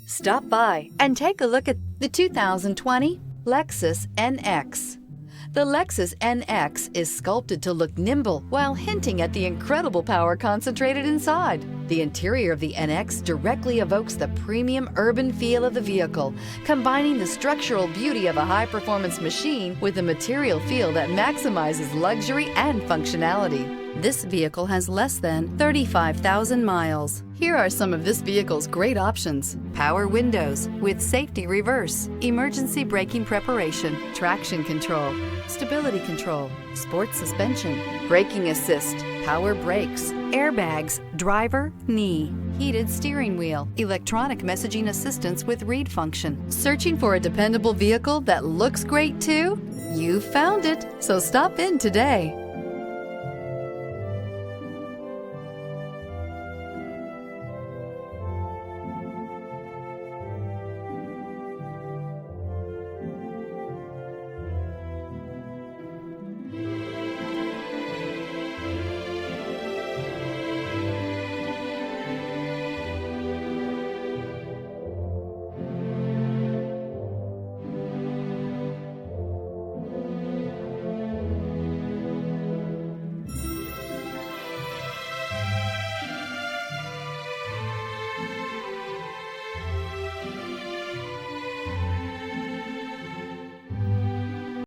Stop by and take a look at the 2020 Lexus NX. The Lexus NX is sculpted to look nimble while hinting at the incredible power concentrated inside. The interior of the NX directly evokes the premium urban feel of the vehicle, combining the structural beauty of a high-performance machine with a material feel that maximizes luxury and functionality. This vehicle has less than 35,000 miles. Here are some of this vehicle's great options: power windows with safety reverse, emergency braking preparation, traction control, stability control, sports suspension, braking assist, power brakes, airbags, driver, knee, heated steering wheel, electronic messaging assistance with read function. Searching for a dependable vehicle that looks great too? You found it, so stop in today.